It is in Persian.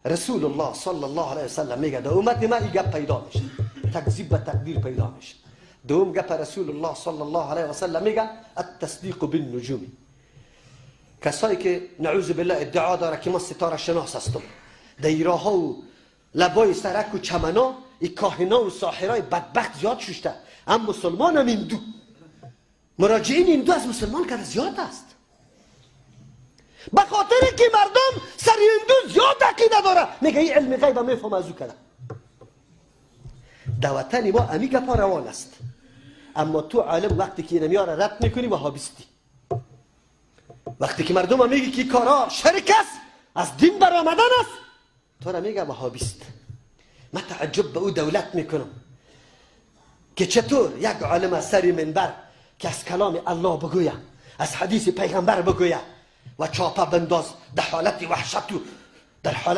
رسول الله صلی الله علیه وسلم میگه در امت من این گپ پیدا میشه، تکذیب و تقدیر پیدا میشه. دوم گپ رسول الله صلی الله علیه وسلم میگه التصدیق بالنجوم. کسایی که نعوذ بالله ادعا داره که من ستاره شناس هستم، دیراها و لبای سرک و چمنا این کاهنا و ساحرای بدبخت زیاد ششته، هم مسلمان هم هندو. مراجعین هندو از مسلمان که زیاد است، به خاطر که مردم سر هندو زیاد عقیده داره. میگه این علم غیب میفهم از او کده. در وطن ما امی گپا روان است، اما تو عالم وقتی که اینمی ها را رد میکنی وهابیستی. وقتی که مردم ها میگی که کارا شرک است، از دین برآمدن است، تو را میگه وهابیست. من تعجب به او دولت میکنم که چطور یک عالم از سر منبر که از کلام الله بگویه، از حدیث پیغمبر بگویه و چاپه بنداز در حالت وحشت و در حالت